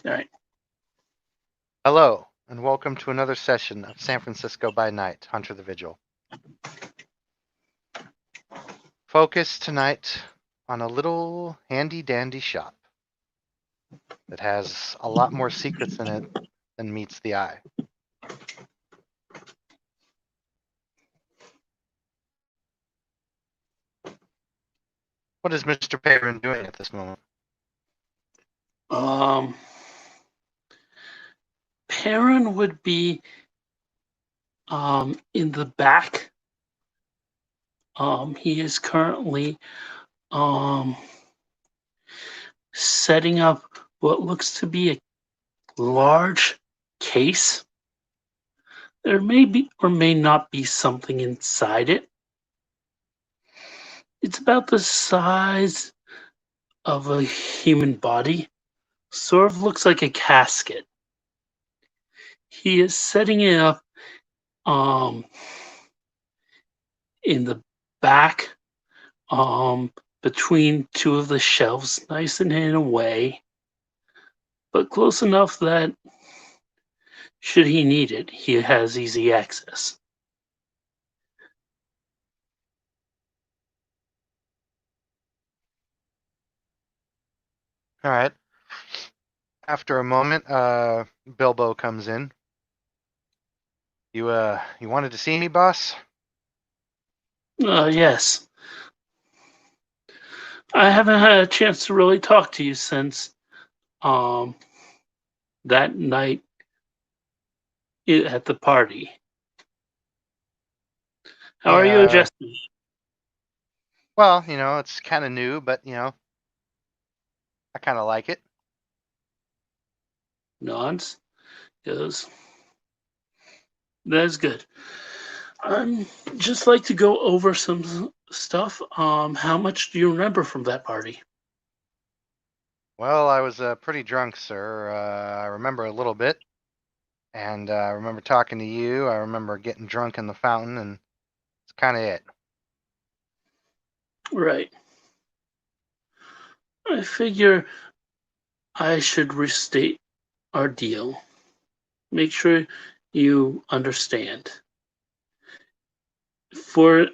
All right. Hello, and welcome to another session of San Francisco by Night, Hunter the Vigil. Focus tonight on a little handy-dandy shop that has a lot more secrets in it than meets the eye. What is Mr. Perrin doing at this moment? Um, Perrin would be in the back. He is currently um setting up what looks to be a large case. There may be or may not be something inside it. It's about the size of a human body. Sort of looks like a casket. He is setting it up um in the back, um between two of the shelves, nice and hidden away, but close enough that should he need it, he has easy access. All right. After a moment, Bilbo comes in. You wanted to see me, boss? Yes. I haven't had a chance to really talk to you since um that night at the party. How are you Yeah. adjusting? Well, it's kind of new, but I kind of like it. Nods. Goes. That's good. I'm just like to go over some stuff. How much do you remember from that party? Well, I was pretty drunk, sir. I remember a little bit. And I remember talking to you. I remember getting drunk in the fountain, and it's kind of it. Right. I figure I should restate our deal. Make sure you understand. For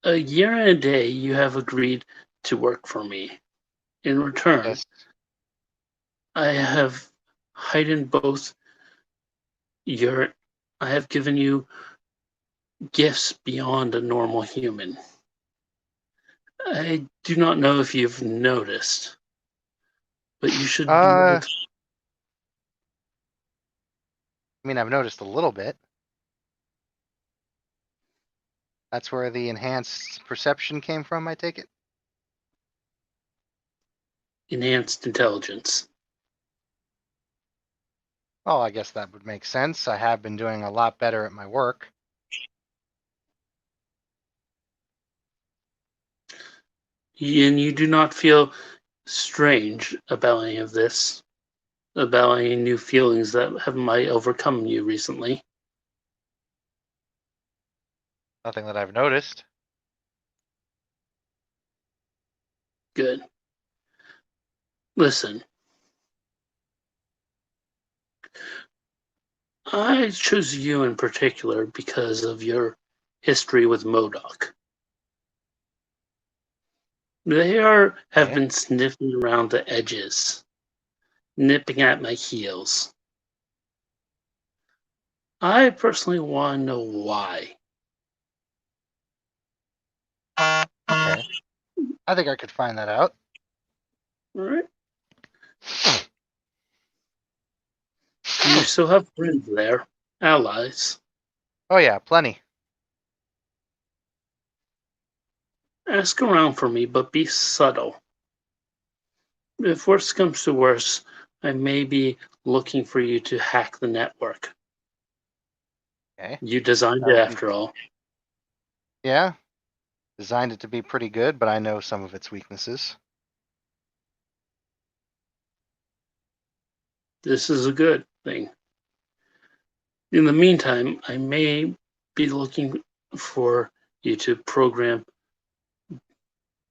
a year and a day, you have agreed to work for me. In return, Yes. I have heightened both your. I have given you gifts beyond a normal human. I do not know if you've noticed, but you should be able I to. mean, I've noticed a little bit. That's where the enhanced perception came from, I take it. Enhanced intelligence. Well, I guess that would make sense. I have been doing a lot better at my work. And you do not feel strange about any of this, about any new feelings that have might overcome you recently. Nothing that I've noticed. Good. Listen, I chose you in particular because of your history with Modoc. Have Okay. been sniffing around the edges, nipping at my heels. I personally want to know why. Okay. I think I could find that out. All right. You still have friends there, allies. Oh yeah, plenty. Ask around for me, but be subtle. If worse comes to worse, I may be looking for you to hack the network. Okay. You designed That it would be. after all. Yeah. Designed it to be pretty good, but I know some of its weaknesses. This is a good thing. In the meantime, I may be looking for you to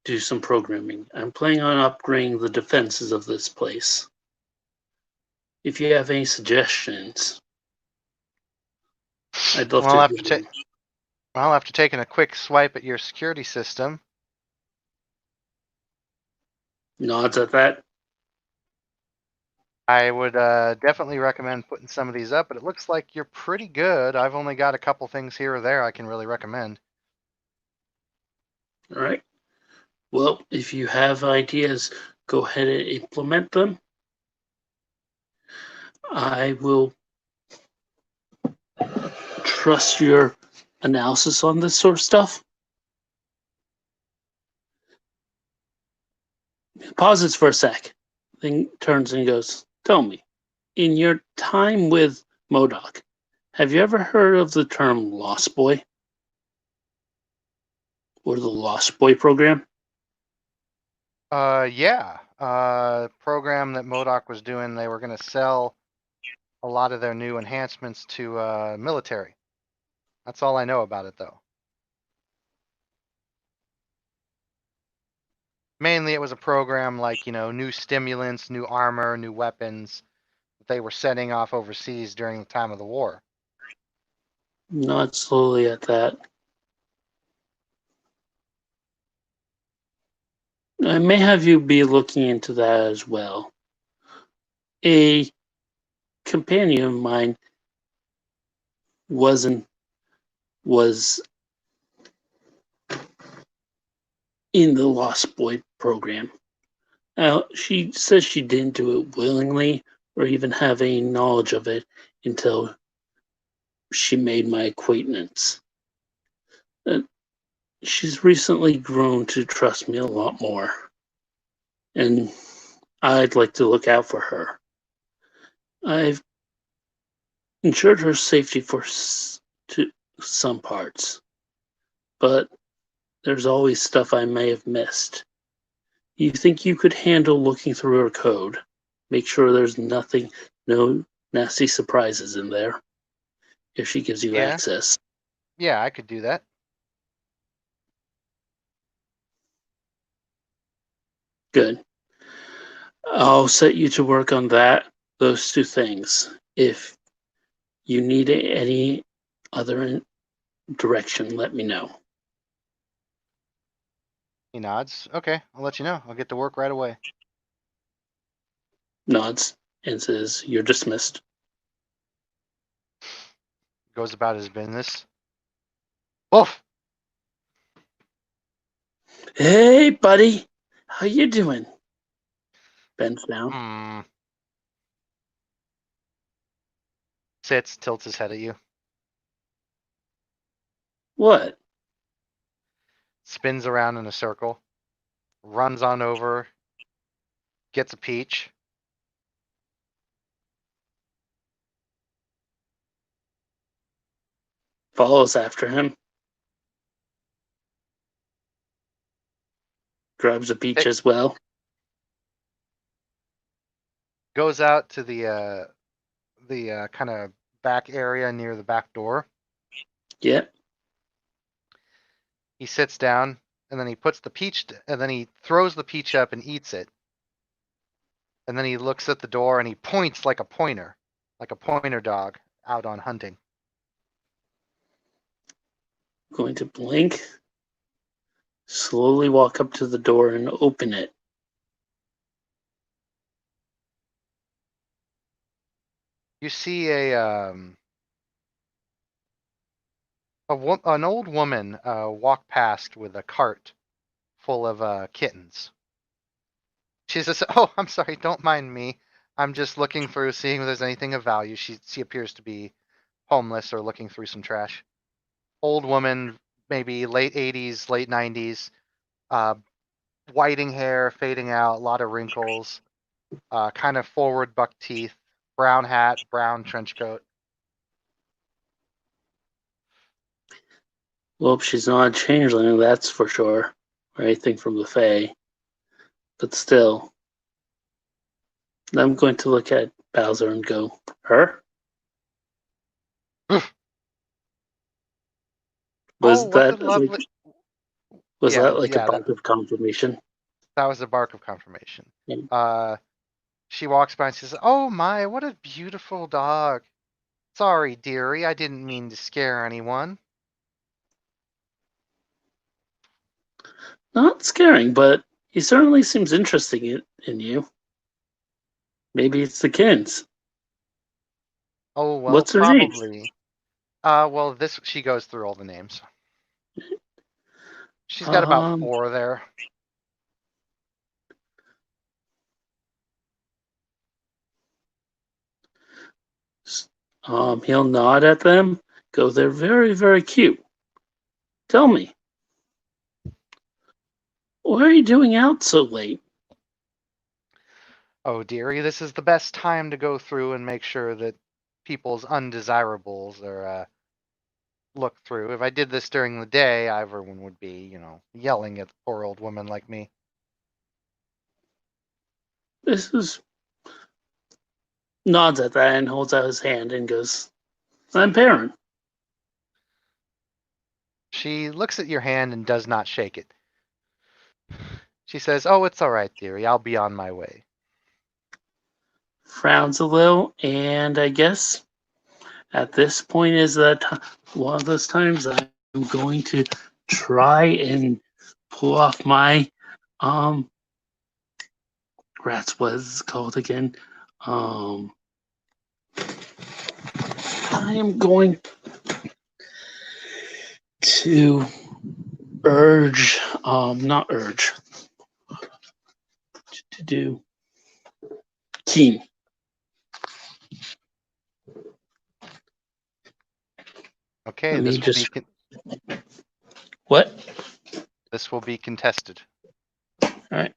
do some programming. I'm planning on upgrading the defenses of this place. if you have any suggestions, I'd love Well, to hear them. after taking a quick swipe at your security system, Nods at that. I would definitely recommend putting some of these up, but it looks like you're pretty good. I've only got a couple things here or there I can really recommend. All right. Well, if you have ideas, go ahead and implement them. I will trust your analysis on this sort of stuff. Pauses for a sec, then turns and goes, "Tell me, in your time with Modoc, have you ever heard of the term Lost Boy or the Lost Boy program?" Yeah. Program that Modoc was doing, they were going to sell a lot of their new enhancements to military. That's all I know about it, though. Mainly, it was a program like, new stimulants, new armor, new weapons that they were setting off overseas during the time of the war. Not slowly at that. I may have you be looking into that as well. A companion of mine wasn't was in the Lost Boy program. She says she didn't do it willingly or even have any knowledge of it until she made my acquaintance. Uh, she's recently grown to trust me a lot more, and I'd like to look out for her. I've ensured her safety for to some parts, but there's always stuff I may have missed. You think you could handle looking through her code? Make sure there's nothing, no nasty surprises in there if she gives you Yeah, access. yeah, I could do that. Good. I'll set you to work on those two things. If you need any other direction, let me know. He nods. Okay, I'll let you know. I'll get to work right away. Nods and says, "You're dismissed." Goes about his business. Wolf! "Hey, buddy. How you doing?" Bends down. Mm. Sits, tilts his head at you. "What?" Spins around in a circle. Runs on over. Gets a peach. Follows after him. Grabs a peach It as well. goes out to the kind of back area near the back door. Yep. He sits down and then he puts the peach and then he throws the peach up and eats it. And then he looks at the door and he points like a pointer dog out on hunting. Going to blink. Slowly walk up to the door and open it. You see an old woman walk past with a cart full of kittens. She says, "Oh, I'm sorry, don't mind me. I'm just looking through, seeing if there's anything of value." She appears to be homeless or looking through some trash. Old woman, maybe late 80s, late 90s, uh, whiting hair, fading out, a lot of wrinkles, kind of forward buck teeth, brown hat, brown trench coat. Well, she's not a changeling, that's for sure. Or anything from the Fae. But still, I'm going to look at Bowser and go, "Her?" Oh, Was what a that lovely. like was Yeah, that like a yeah, bark of confirmation? that was a bark of confirmation. Yeah. Uh, She walks by and says, "Oh my, what a beautiful dog. Sorry, dearie, I didn't mean to scare anyone." Not scaring, but he certainly seems interested in you. Maybe it's the kids. Oh, well, What's her name? probably. Well, this she goes through all the names. She's got about Um, 4 there. he'll nod at them. Go, they're very, very cute. Tell me, why are you doing out so late? Oh, dearie, this is the best time to go through and make sure that people's undesirables are looked through. If I did this during the day, everyone would be, yelling at the poor old woman like me. This is nods at that and holds out his hand and goes, I'm parent. She looks at your hand and does not shake it. She says, "Oh, it's all right, dearie. I'll be on my way." Frowns a little, and I guess at this point is that one of those times I'm going to try and pull off my um rats, what is it called again? Um I am going to urge not urge to do keen. Okay, Let me just what? this will be contested. All right.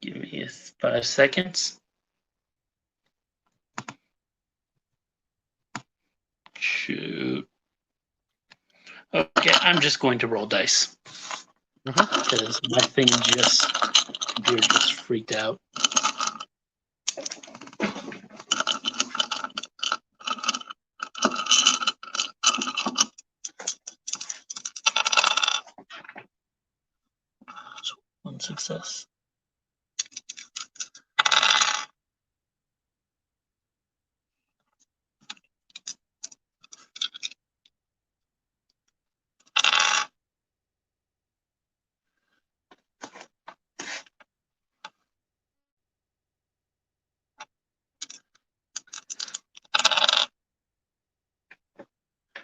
Give me 5 seconds. Shoot. Okay, I'm just going to roll dice. Because my thing computer just freaked out. So 1 success.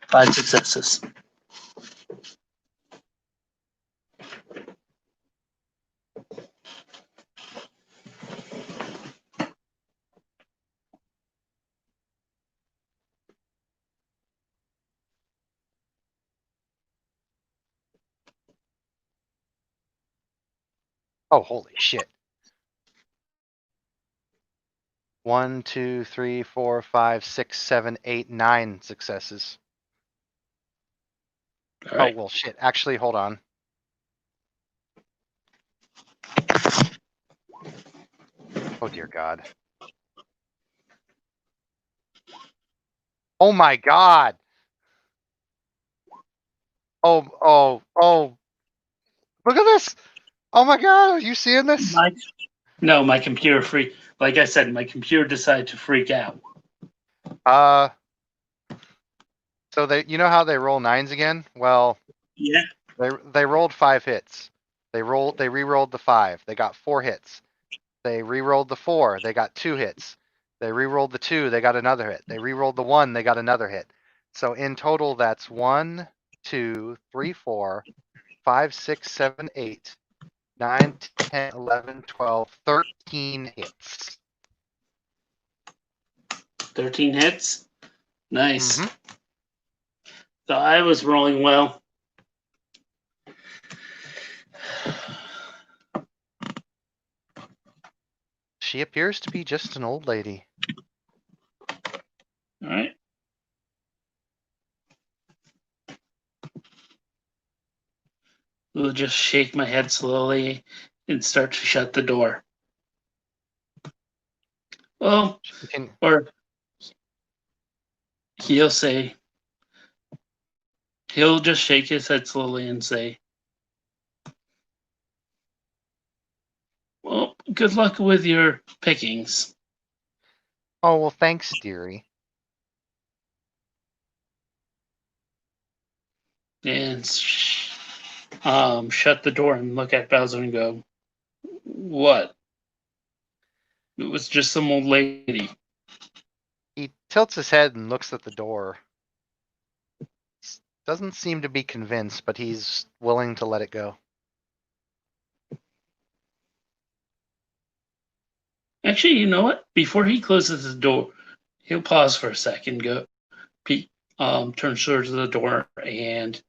Five successes. Oh, holy shit. 1, 2, 3, 4, 5, 6, 7, 8, 9 successes. All Oh, right. well, shit. Actually, hold on. Oh, dear God. Oh, my God. Oh. Look at this. Oh, my God. Are you seeing this? No, my computer freak. Like I said, my computer decided to freak out. Uh, so you know how they roll 9s again? Well, Yeah. they rolled 5 hits. They re-rolled the 5. They got 4 hits. They re-rolled the 4. They got 2 hits. They re-rolled the 2. They got another hit. They re-rolled the 1. They got another hit. So in total, that's 1, 2, 3, 4, 5, 6, 7, 8, 9, 10, 11, 12, 13 hits. 13 hits. Nice. Mm-hmm. So I was rolling well. She appears to be just an old lady. All right. We'll just shake my head slowly and start to shut the door. Well, or he'll say, He'll just shake his head slowly and say, "Well, good luck with your pickings," Oh, well, thanks, dearie. and shut the door and look at Bowser and go, "What? It was just some old lady." He tilts his head and looks at the door. Doesn't seem to be convinced, but he's willing to let it go. Actually, you know what? Before he closes the door, he'll pause for a second, go, turn towards the door and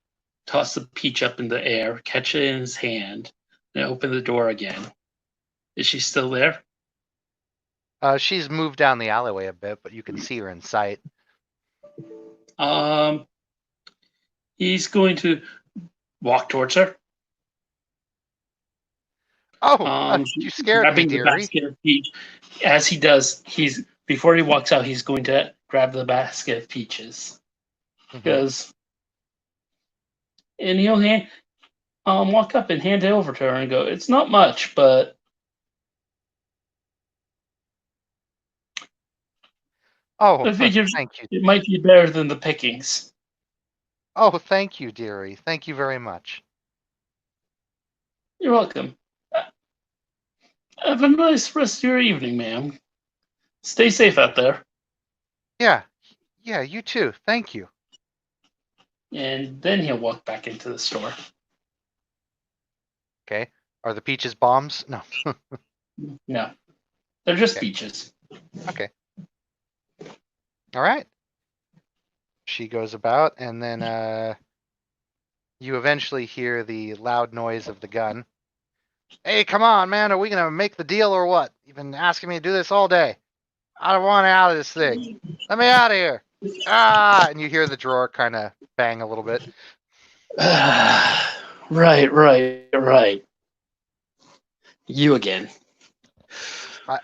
toss the peach up in the air, catch it in his hand, and open the door again. Is she still there? She's moved down the alleyway a bit, but you can see her in sight. Um, he's going to walk towards her. Oh, you scared me, Grabbing the dearie. basket of peach. As he does, he's before he walks out, he's going to grab the basket of peaches Mm-hmm. because, and he'll walk up and hand it over to her and go, "It's not much, but Oh, I figured thank you. it might be better than the pickings." Oh, thank you, dearie. Thank you very much. You're welcome. Have a nice rest of your evening, ma'am. Stay safe out there. Yeah, yeah, you too. Thank you. And then he'll walk back into the store. Okay. Are the peaches bombs? No. No, they're just Okay. peaches. Okay. All right. She goes about, and then you eventually hear the loud noise of the gun. Hey, come on, man. Are we going to make the deal or what? You've been asking me to do this all day. I don't want out of this thing. Let me out of here. Ah, and you hear the drawer kind of bang a little bit. Right. You again.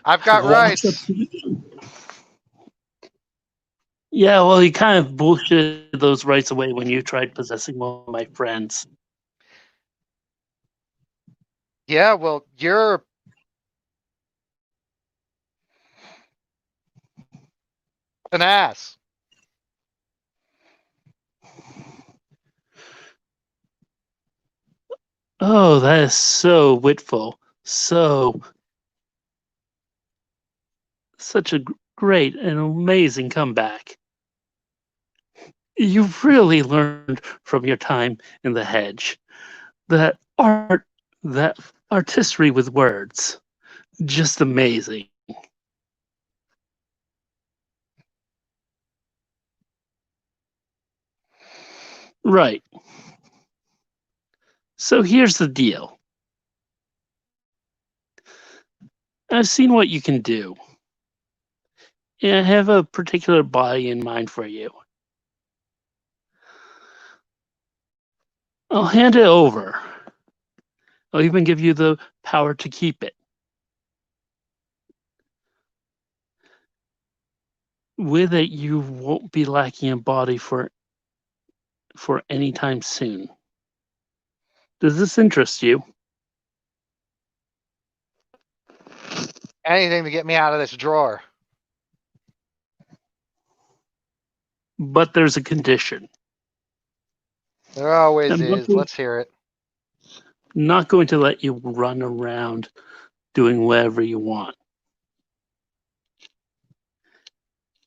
I've got Walks up rights. to the, yeah, well, he kind of bullshitted those rights away when you tried possessing one of my friends. Yeah, well, you're an ass. Oh, that is so witful. Such a great and amazing comeback. You've really learned from your time in the hedge that that artistry with words, just amazing. Right. So here's the deal. I've seen what you can do, and I have a particular body in mind for you. I'll hand it over. I'll even give you the power to keep it. With it, you won't be lacking a body for any time soon. Does this interest you? Anything to get me out of this drawer. But there's a condition. There always I'm is. Let's hear it. not going to let you run around doing whatever you want.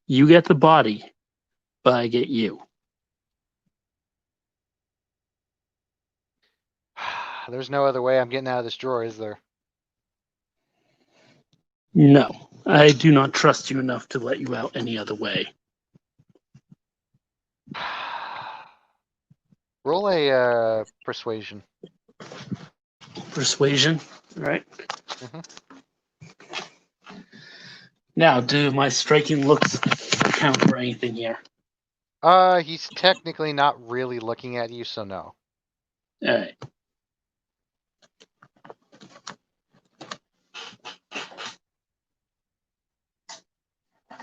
You get the body, but I get you. There's no other way I'm getting out of this drawer, is there? No, I do not trust you enough to let you out any other way. Roll a persuasion. Persuasion, right? Mhm. Now, do my striking looks count for anything here? He's technically not really looking at you, so no. All right.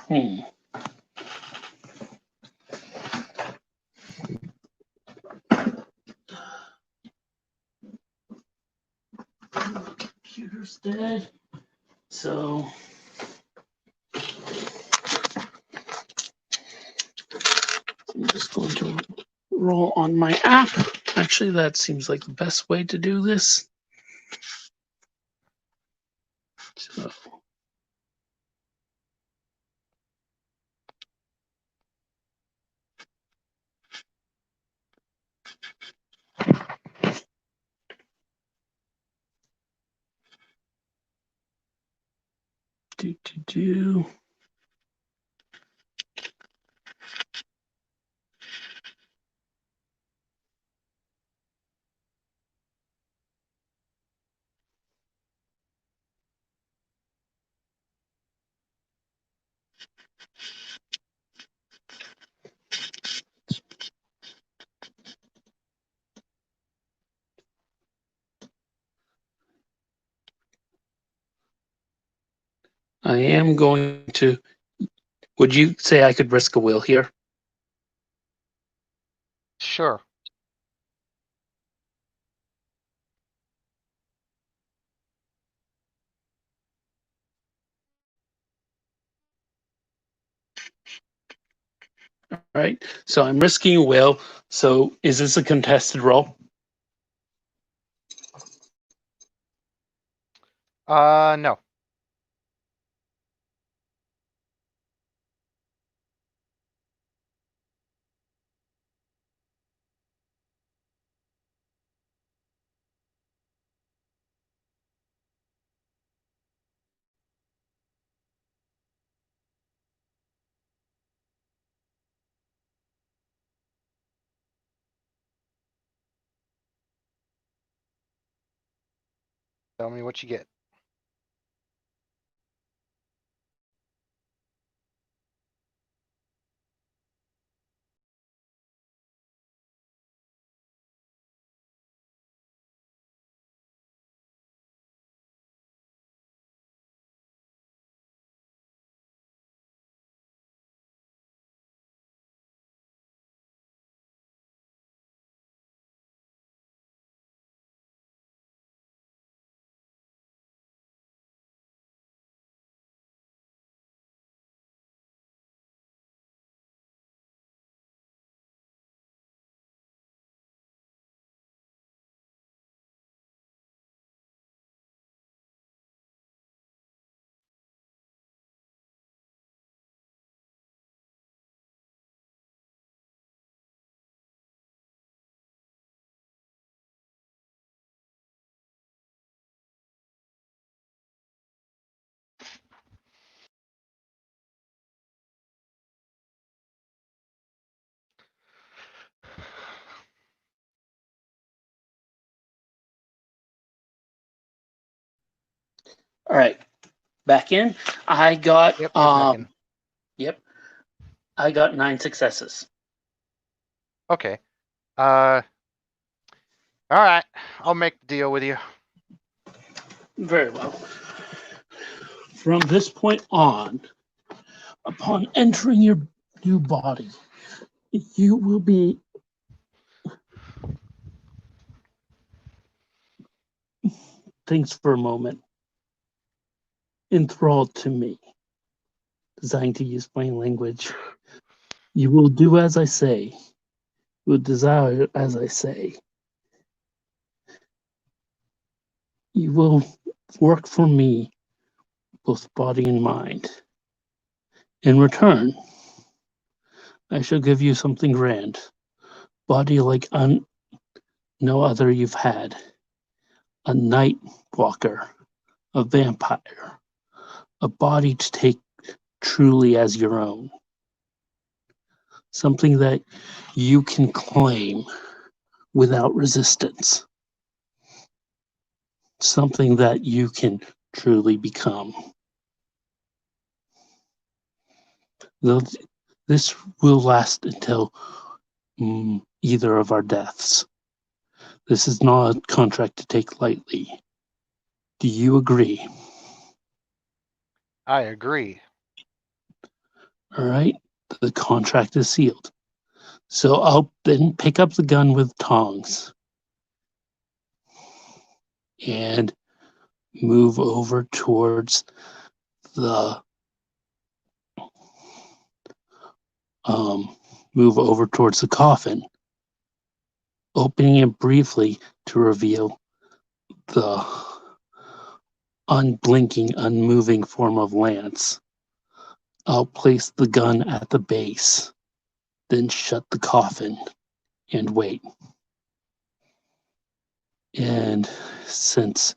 Hmm. is dead. So I'm just going to roll on my app. Actually, that seems like the best way to do this. So do. I am going to. Would you say I could risk a will here? Sure. All right. So I'm risking a will. So is this a contested roll? No. Tell me what you get. All right. Back in. I got Yep, you're back in. Yep. I got 9 successes. Okay. Uh, all right. I'll make the deal with you. Very well. From this point on, upon entering your new body, you will be thanks for a moment. Enthralled to me. Designed to use plain language. You will do as I say. You will desire as I say. You will work for me, both body and mind. In return, I shall give you something grand. Body like no other you've had. A night walker, a vampire, a body to take truly as your own. Something that you can claim without resistance. Something that you can truly become. This will last until either of our deaths. This is not a contract to take lightly. Do you agree? I agree. All right. The contract is sealed. So I'll then pick up the gun with tongs and move over towards the um, move over towards the coffin, opening it briefly to reveal the unblinking, unmoving form of Lance. I'll place the gun at the base, then shut the coffin and wait. And since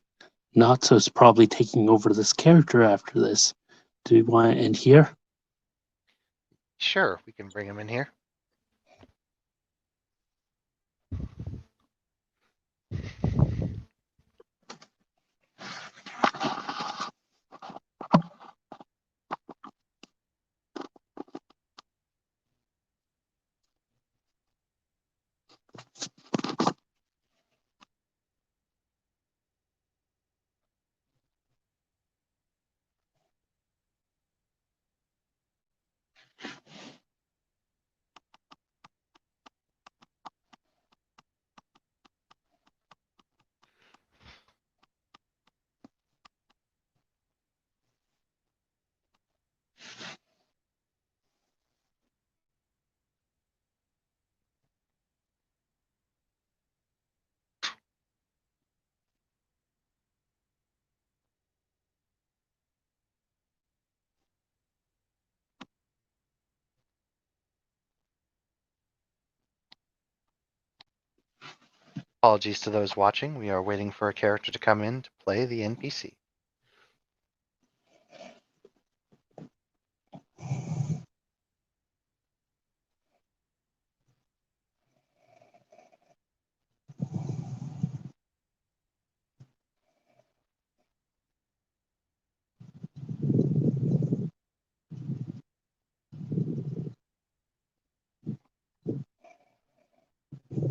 Natsu's probably taking over this character after this, do we want to end here? Sure, we can bring him in here. Apologies to those watching. We are waiting for a character to come in to play the NPC.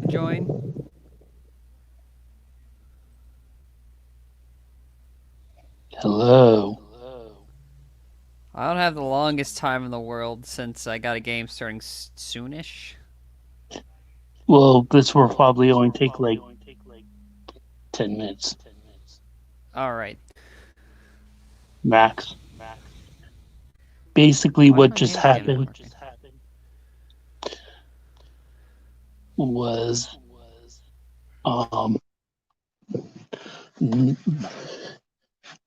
Join. Hello. I don't have the longest time in the world since I got a game starting soonish. Well, this will probably only take like 10 minutes All right. max. Basically, Why is what my just mannequin not happened working? was um,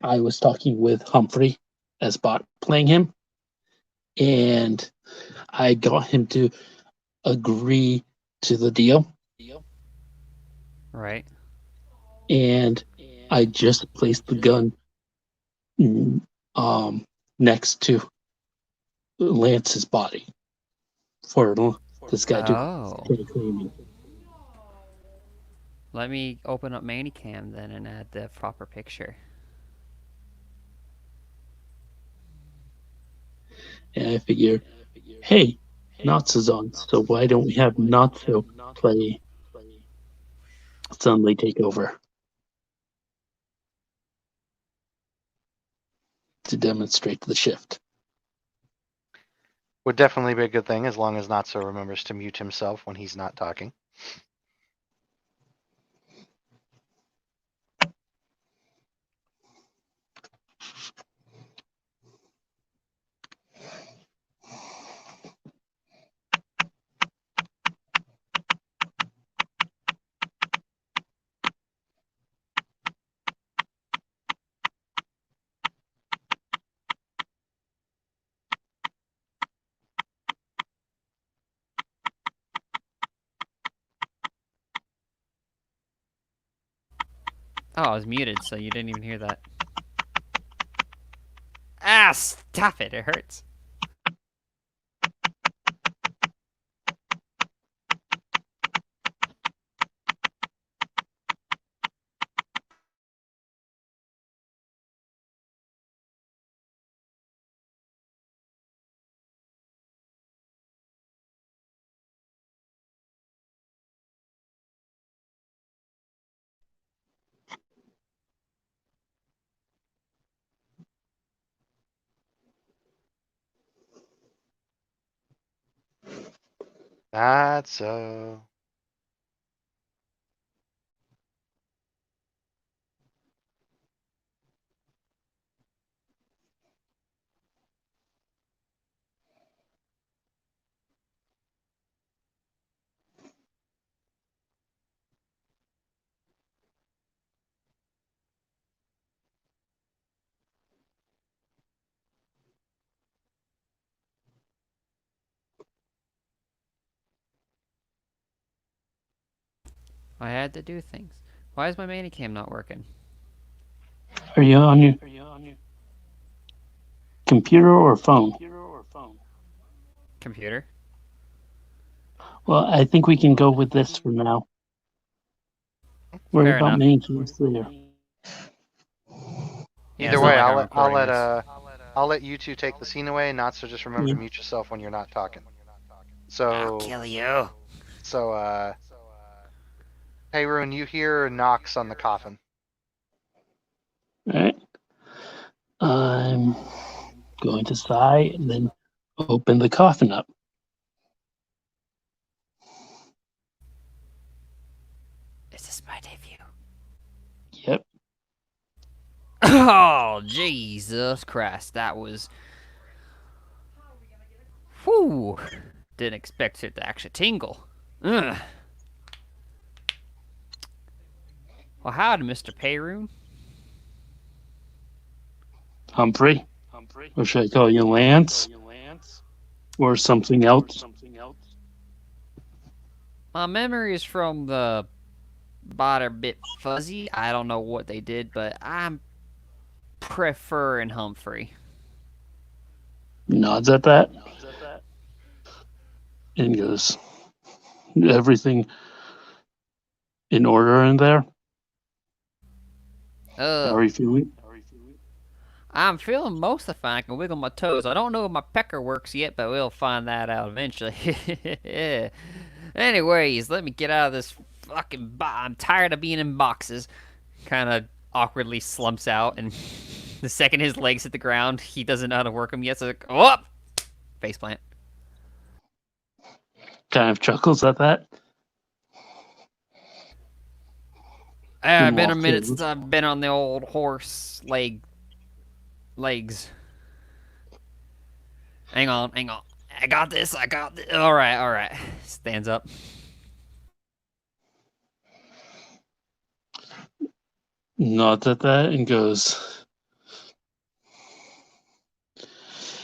I was talking with Humphrey as bot playing him, and I got him to agree to the deal, Right. and I just placed the gun um, next to Lance's body for this guy to Oh. try claiming. Let me open up Manicam then and add the proper picture. And I figure, hey, Natsu's on, so why don't we have Natsu play Sunday Takeover to demonstrate the shift? Would definitely be a good thing as long as Natsu remembers to mute himself when he's not talking. Oh, I was muted, so you didn't even hear that. Ah, stop it. It hurts. That's so. I had to do things. Why is my manicam not working? Are you on your computer or phone? Computer? Well, I think we can go with this for now. Worry Fair about enough. main keys later. Yeah, Either it's not way, like I'll I'm let I'll recording let this. I'll let you two take the scene away. Not so just remember to mute yourself when you're not talking. I'll So kill you. so hey Ruin, you hear knocks on the coffin. All right. I'm going to sigh and then open the coffin up. Is this my debut? Yep. Oh, Jesus Christ. That was. Whew. Didn't expect it to actually tingle. Ugh. Well, howdy, Mr. Payroon. Humphrey. Or should I call you Lance? Or something else? My memory is from the bot are a bit fuzzy. I don't know what they did, but I'm preferring Humphrey. Nods at that and goes, everything in order in there? How are you feeling? I'm feeling most of fine. I can wiggle my toes. I don't know if my pecker works yet, but we'll find that out eventually. Anyways, let me get out of this fucking I'm tired of being in boxes. Kind of awkwardly slumps out, and the second his legs hit the ground, he doesn't know how to work them yet. So, like, oh, faceplant. Kind of chuckles at that. It's And been a walks minute over. since I've been on the old horse legs. Hang on. I got this. All right. Stands up. Nods at that and goes,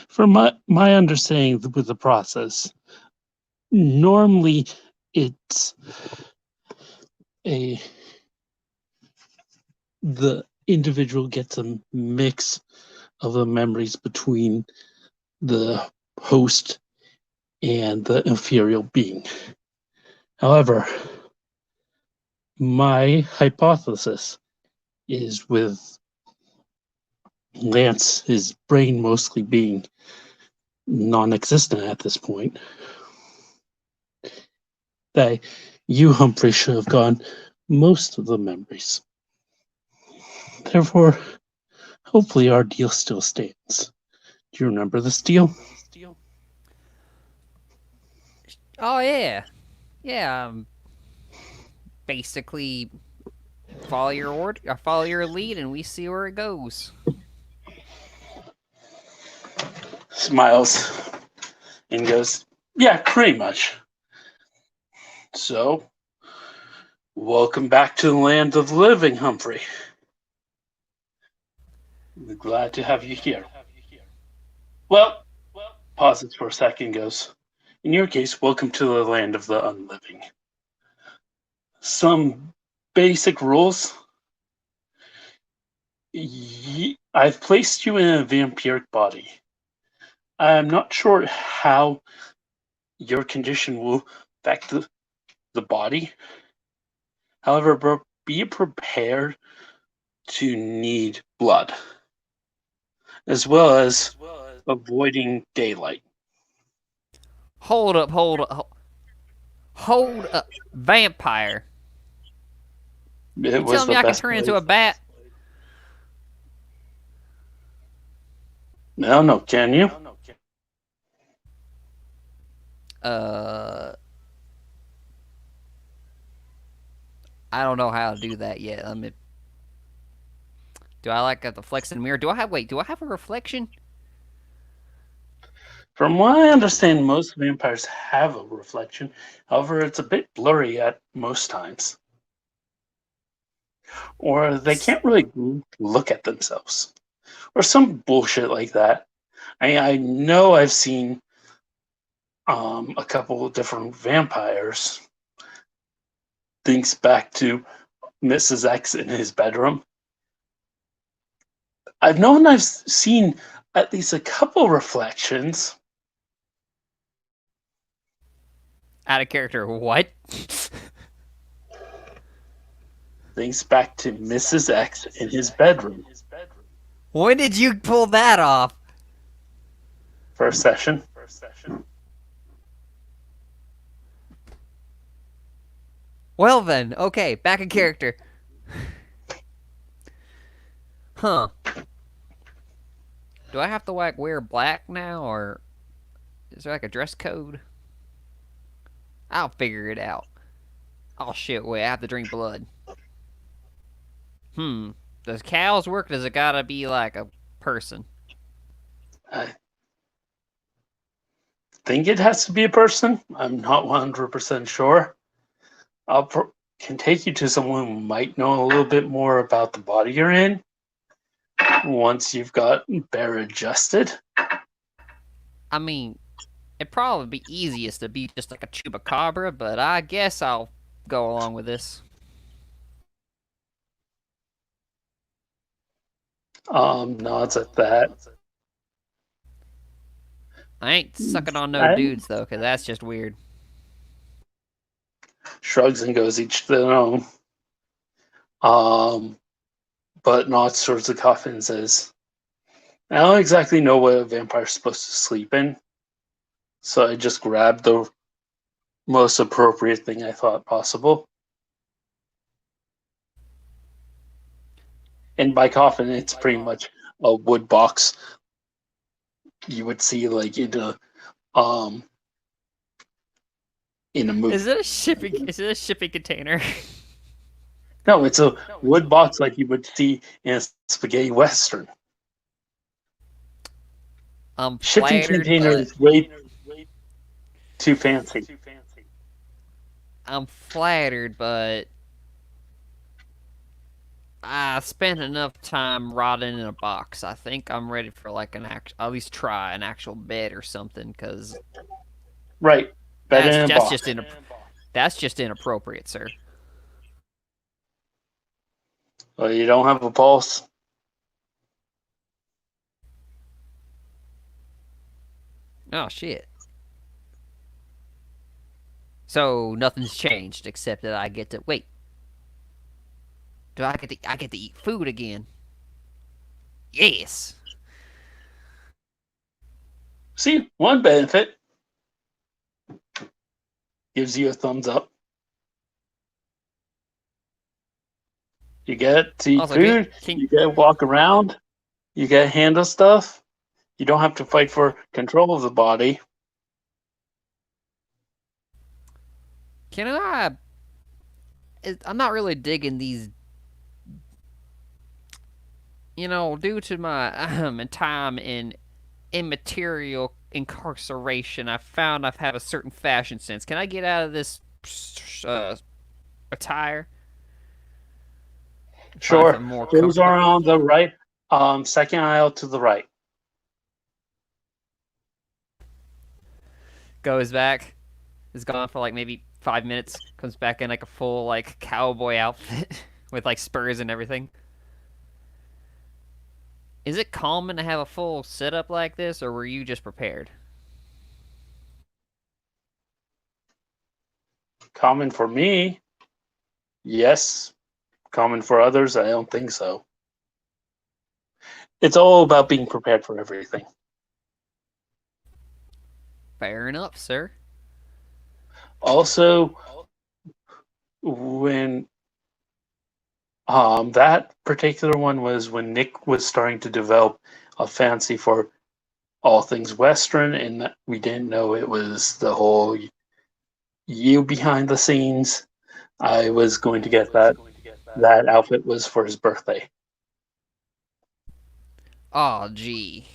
from my understanding with the process, normally it's a the individual gets a mix of the memories between the host and the inferior being. However, my hypothesis is with Lance, his brain mostly being non-existent at this point, that you, Humphrey, should have gotten most of the memories. Therefore, hopefully our deal still stands. Do you remember this deal? Oh yeah. Yeah. Basically follow your order, follow your lead, and we see where it goes. Smiles and goes, yeah, pretty much. So, welcome back to the land of the living, Humphrey. We're glad to have you here. Well, pauses for a second, goes, in your case, welcome to the land of the unliving. Some basic rules. I've placed you in a vampiric body. I'm not sure how your condition will affect the body. However, be prepared to need blood, as well as avoiding daylight. Hold up. Vampire. It You was telling me the I can best turn way. into a bat? No, can you? Uh, I don't know how to do that yet. Let me. Do I like have to flex in the mirror? Do I have a reflection? From what I understand, most vampires have a reflection. However, it's a bit blurry at most times. Or they can't really look at themselves. Or some bullshit like that. I know I've seen a couple of different vampires thinks back to Mrs. X in his bedroom. I've known I've seen at least a couple reflections. Out of character, what? Thinks back to Mrs. X in his bedroom. When did you pull that off? First session. Well then, okay, back in character. Huh. Do I have to like wear black now, or is there like a dress code? I'll figure it out. Oh shit, wait, I have to drink blood. Does cows work? Does it gotta be like a person? I think it has to be a person. I'm not 100% sure. Can take you to someone who might know a little bit more about the body you're in once you've got bear adjusted. I mean, it'd probably be easiest to be just like a chupacabra, but I guess I'll go along with this. Nods at that. I ain't sucking on no dudes though, cause that's just weird. Shrugs and goes each to their own. But nods towards the coffin and says, I don't exactly know what a vampire's supposed to sleep in, so I just grabbed the most appropriate thing I thought possible. And by coffin, it's pretty much a wood box you would see like in a movie. Is it a shipping container? No, it's a wood box like you would see in a spaghetti western. I'm Shipping flattered, container but is way too fancy. I'm flattered, but I spent enough time rotting in a box. I think I'm ready for like at least try an actual bed or something, because Right. Bed in a box. That's just inappropriate, sir. Well, you don't have a pulse. Oh shit. So nothing's changed except that I get to wait. Do I get to eat food again? Yes. See, one benefit gives you a thumbs up. You get to eat Also, food, you get to walk around, you get to handle stuff. You don't have to fight for control of the body. Can I? I'm not really digging these. You know, due to my time in immaterial incarceration, I found I've had a certain fashion sense. Can I get out of this attire? Sure. More Those are on the right, second aisle to the right. Goes back. Is gone for like maybe 5 minutes. Comes back in like a full like cowboy outfit with like spurs and everything. Is it common to have a full setup like this, or were you just prepared? Common for me, yes. Common for others, I don't think so. It's all about being prepared for everything. Fair enough, sir. Also, when that particular one was when Nick was starting to develop a fancy for all things Western, and we didn't know it was the whole you behind the scenes. I was going to get that. That outfit was for his birthday. Oh, gee.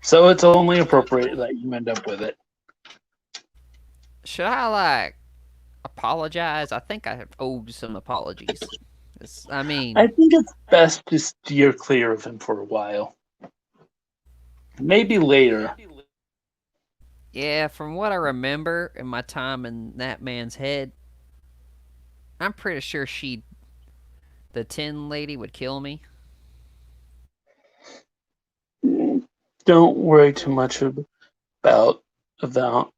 So it's only appropriate that you end up with it. Should I, like, apologize? I think I have owed some apologies. I mean... I think it's best to steer clear of him for a while. Maybe later. Yeah, from what I remember in my time in that man's head, I'm pretty sure the Tin Lady, would kill me. Don't worry too much about about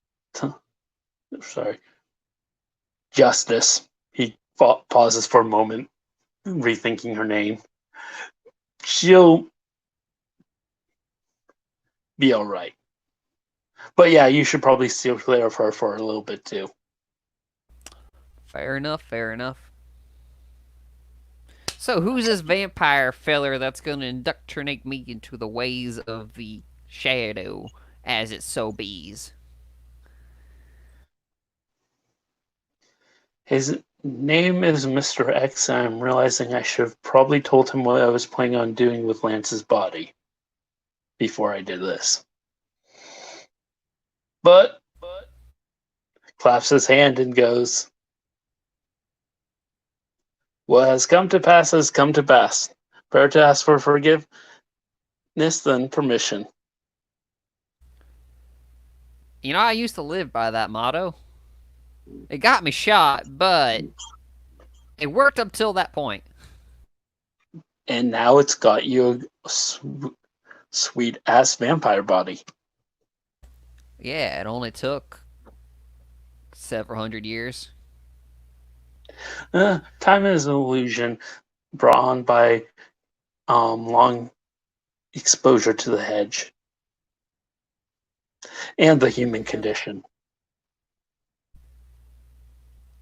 sorry Justice. He pauses for a moment, rethinking her name. She'll be all right. But yeah, you should probably steer clear of her for a little bit too. Fair enough, fair enough. So who's this vampire feller that's gonna indoctrinate me into the ways of the shadow, as it so bees? His name is Mr. X, and I'm realizing I should have probably told him what I was planning on doing with Lance's body before I did this. But claps his hand and goes, "What has come to pass has come to pass. Better to ask for forgiveness than permission." You know, I used to live by that motto. It got me shot, but it worked up till that point. And now it's got you a sweet ass vampire body. Yeah, it only took several hundred years. Time is an illusion brought on by long exposure to the hedge and the human condition.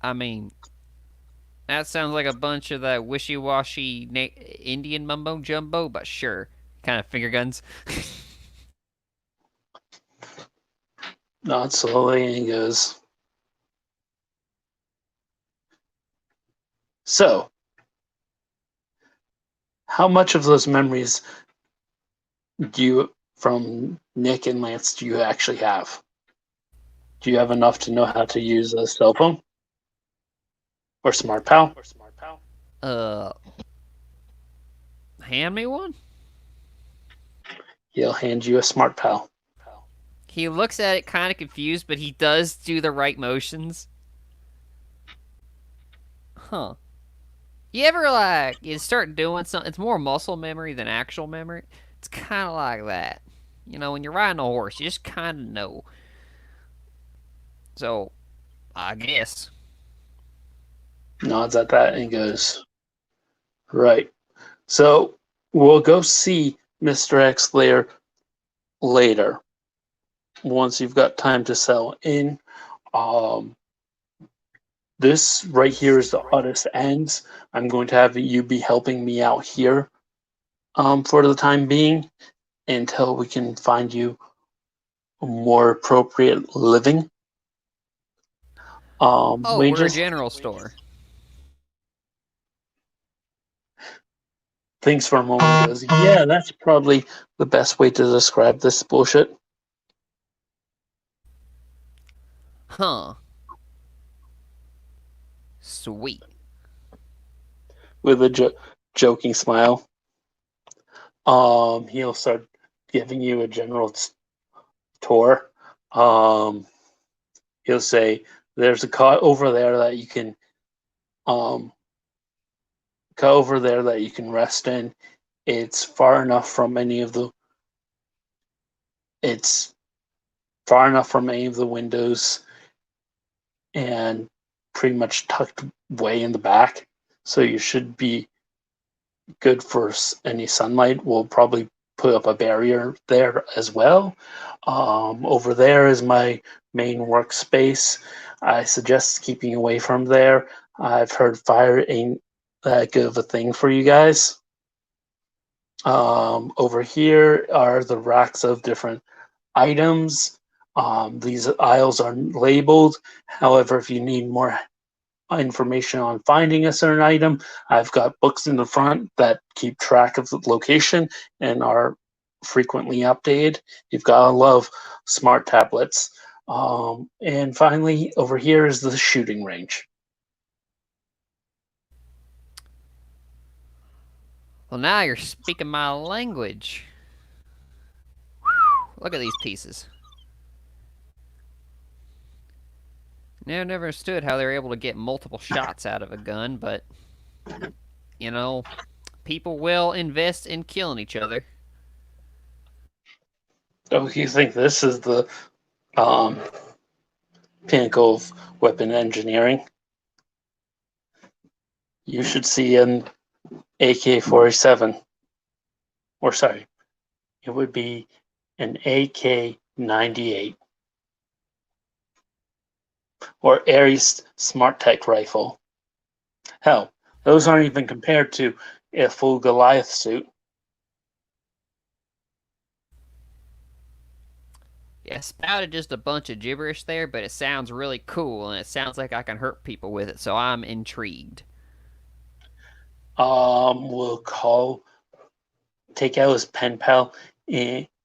I mean, that sounds like a bunch of that wishy-washy Indian mumbo jumbo, but sure, kind of finger guns. Not slowly, and he goes, "So, how much of those memories do you from Nick and Lance do you actually have? Do you have enough to know how to use a cell phone or smart pal?" uh, Hand me one. He'll hand you a smart pal. He looks at it kind of confused, but he does do the right motions. Huh. You ever you start doing something? It's more muscle memory than actual memory. It's kind of like that. You know, when you're riding a horse, you just kind of know. So, I guess. Nods at that and goes, "Right. So we'll go see Mr. X later once you've got time to sell in. Um, this right here is the oddest ends. I'm going to have you be helping me out here for the time being until we can find you a more appropriate living Oh, we're a wages." general store. Thinks for a moment and goes, "Yeah, that's probably the best way to describe this bullshit." Huh. Sweet. With a joking smile. He'll start giving you a general tour. He'll say, "There's a car over there that you can um rest in. It's far enough from any of the it's far enough from any of the windows and pretty much tucked way in the back, so you should be good for any sunlight. We'll probably put up a barrier there as well. Over there is my main workspace. I suggest keeping away from there. I've heard fire ain't that good of a thing for you guys. Over here are the racks of different items. These aisles are labeled. However, if you need more information on finding a certain item, I've got books in the front that keep track of the location and are frequently updated. You've got to love smart tablets. And finally, over here is the shooting range. Well, now you're speaking my language. Look at these pieces. Yeah, I never understood how they were able to get multiple shots out of a gun, but you know, people will invest in killing each other. Oh, you think this is the um, pinnacle of weapon engineering? You should see an AK-47, or sorry, it would be an AK-98 or Ares Smart Tech rifle. Hell, those aren't even compared to a full Goliath suit. Yeah, spouted just a bunch of gibberish there, but it sounds really cool and it sounds like I can hurt people with it, so I'm intrigued. We'll take out his pen pal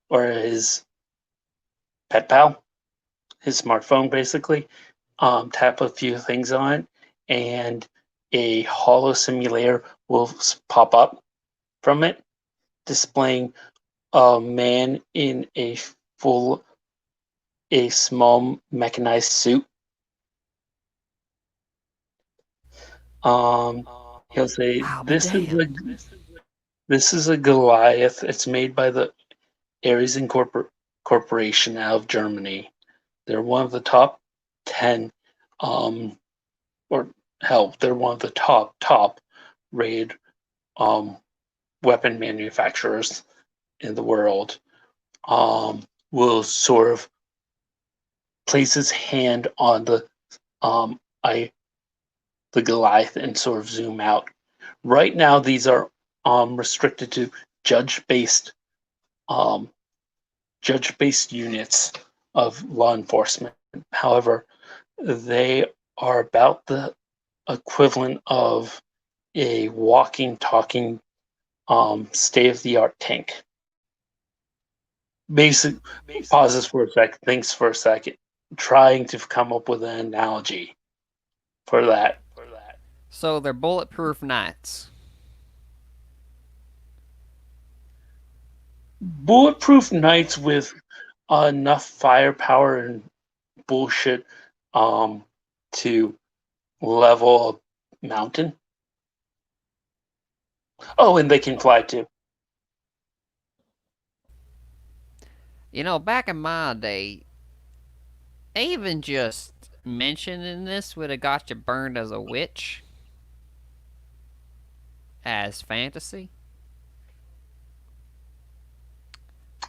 or his pet pal, his smartphone basically, tap a few things on it, and a hollow simulator will pop up from it, displaying a man in a small mechanized suit. Um, he'll say, I'll be damned. This is a Goliath. It's made by the Ares Corporation out of Germany. They're one of the top 10, um, or hell, they're one of the top rated um, weapon manufacturers in the world. Will sort of place his hand on um, I the Goliath and sort of zoom out. Right now, these are restricted to judge based um, judge based units of law enforcement. However, they are about the equivalent of a walking, talking, state of the art tank. Basic pauses for a second, thinks for a second, trying to come up with an analogy for that. So they're bulletproof knights. Bulletproof knights with enough firepower and bullshit um, to level a mountain. Oh, and they can fly too. You know, back in my day, even just mentioning this would have got you burned as a witch, as fantasy.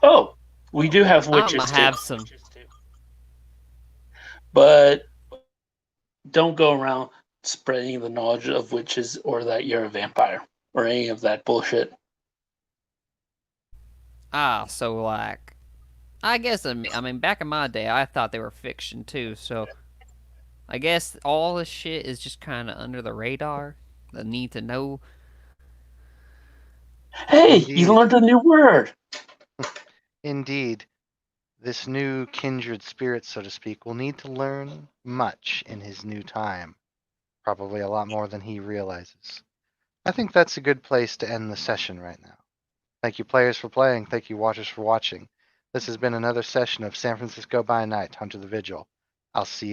Oh, we do have I'm witches gonna too, have some. but don't go around spreading the knowledge of witches or that you're a vampire or any of that bullshit. So like, I guess I mean back in my day, I thought they were fiction too. So I guess all this shit is just kind of under the radar. The need to know. Hey, you Indeed, learned a new word. indeed, this new kindred spirit, so to speak, will need to learn much in his new time. Probably a lot more than he realizes. I think that's a good place to end the session right now. Thank you, players, for playing. Thank you, watchers, for watching. This has been another session of San Francisco by Night, Hunter the Vigil. I'll see you.